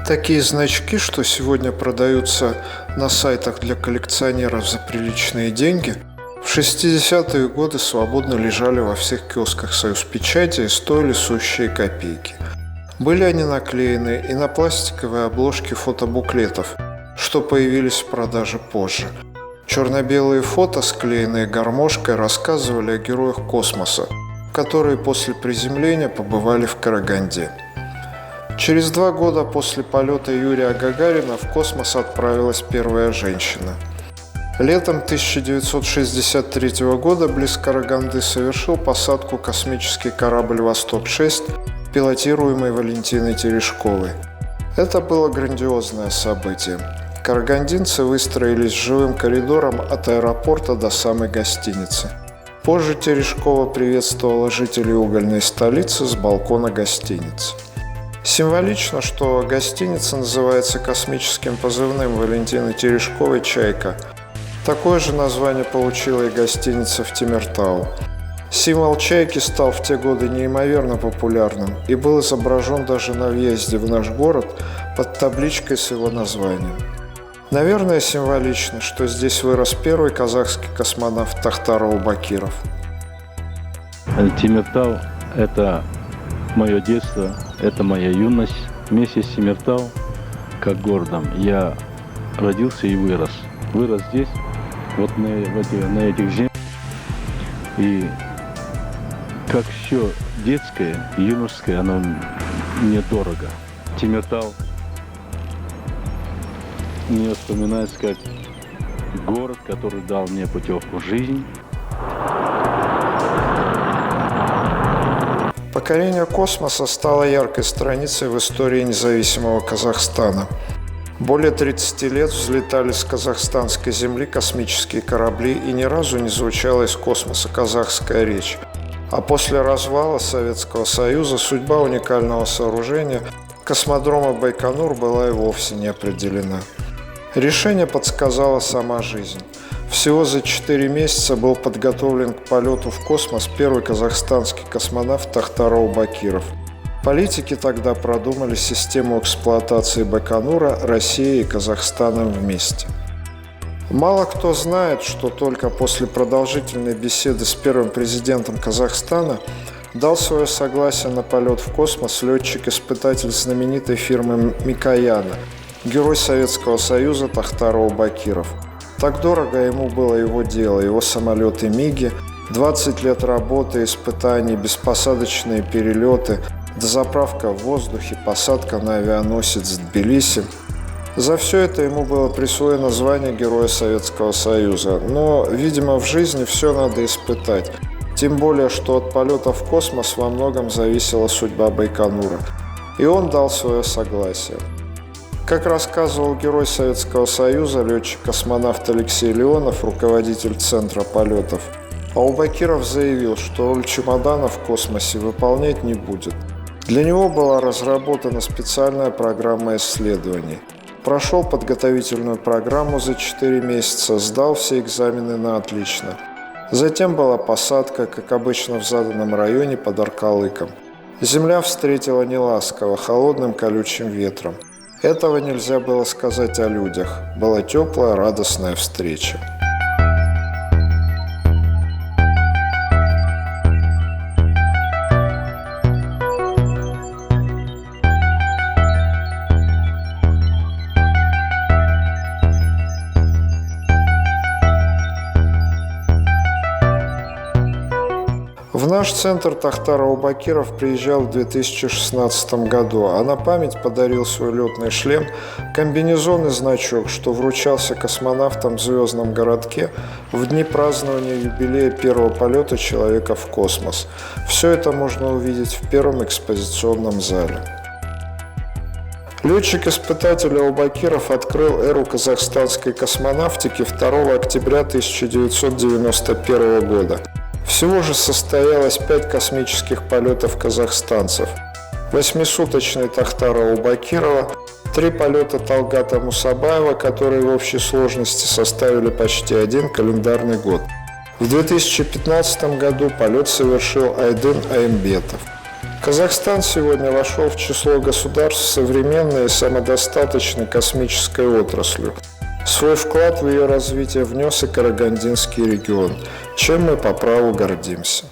Такие значки, что сегодня продаются на сайтах для коллекционеров за приличные деньги, в 60-е годы свободно лежали во всех киосках «Союзпечати» и стоили сущие копейки. Были они наклеены и на пластиковые обложки фотобуклетов, что появились в продаже позже. Черно-белые фото, склеенные гармошкой, рассказывали о героях космоса, которые после приземления побывали в Караганде. Через 2 года после полета Юрия Гагарина в космос отправилась первая женщина. Летом 1963 года близ Караганды совершил посадку космический корабль «Восток-6», пилотируемый Валентиной Терешковой. Это было грандиозное событие. Карагандинцы выстроились живым коридором от аэропорта до самой гостиницы. Позже Терешкова приветствовала жителей угольной столицы с балкона гостиницы. Символично, что гостиница называется космическим позывным Валентины Терешковой «Чайка». Такое же название получила и гостиница в Темиртау. Символ «Чайки» стал в те годы неимоверно популярным и был изображен даже на въезде в наш город под табличкой с его названием. Наверное, символично, что здесь вырос первый казахский космонавт Тохтар Аубакиров. Темиртау – это мое детство, это моя юность. Вместе с Темиртау, как городом, я родился и вырос. Вырос здесь, вот на этих землях. И как все детское, юношеское, оно мне дорого. Темиртау мне вспоминается как город, который дал мне путевку в жизнь. Покорение космоса стало яркой страницей в истории независимого Казахстана. Более 30 лет взлетали с казахстанской земли космические корабли, и ни разу не звучала из космоса казахская речь. А после развала Советского Союза судьба уникального сооружения космодрома Байконур была и вовсе не определена. Решение подсказала сама жизнь. Всего за 4 месяца был подготовлен к полету в космос первый казахстанский космонавт Тохтар Аубакиров. Политики тогда продумали систему эксплуатации Байконура Россией и Казахстаном вместе. Мало кто знает, что только после продолжительной беседы с первым президентом Казахстана дал свое согласие на полет в космос летчик-испытатель знаменитой фирмы Микояна, герой Советского Союза Тохтар Аубакиров. Так дорого ему было его дело, его самолеты МиГи, 20 лет работы, испытаний, беспосадочные перелеты, дозаправка в воздухе, посадка на авианосец Тбилиси. За все это ему было присвоено звание Героя Советского Союза. Но, видимо, в жизни все надо испытать. Тем более, что от полета в космос во многом зависела судьба Байконура. И он дал свое согласие. Как рассказывал герой Советского Союза, летчик-космонавт Алексей Леонов, руководитель Центра полетов, Аубакиров заявил, что роль чемодана в космосе выполнять не будет. Для него была разработана специальная программа исследований. Прошел подготовительную программу за 4 месяца, сдал все экзамены на отлично. Затем была посадка, как обычно в заданном районе под Аркалыком. Земля встретила неласково, холодным колючим ветром. Этого нельзя было сказать о людях. Была теплая, радостная встреча. В наш центр Тохтар Аубакиров приезжал в 2016 году, а на память подарил свой летный шлем, комбинезон и значок, что вручался космонавтам в звездном городке в дни празднования юбилея первого полета человека в космос. Все это можно увидеть в первом экспозиционном зале. Летчик-испытатель Аубакиров открыл эру казахстанской космонавтики 2 октября 1991 года. Всего же состоялось 5 космических полетов казахстанцев. 8-суточный Тохтара Аубакирова, 3 полета Талгата Мусабаева, которые в общей сложности составили почти 1 календарный год. В 2015 году полет совершил Айдын Аимбетов. Казахстан сегодня вошел в число государств с современной и самодостаточной космической отраслью. Свой вклад в ее развитие внес и Карагандинский регион, чем мы по праву гордимся.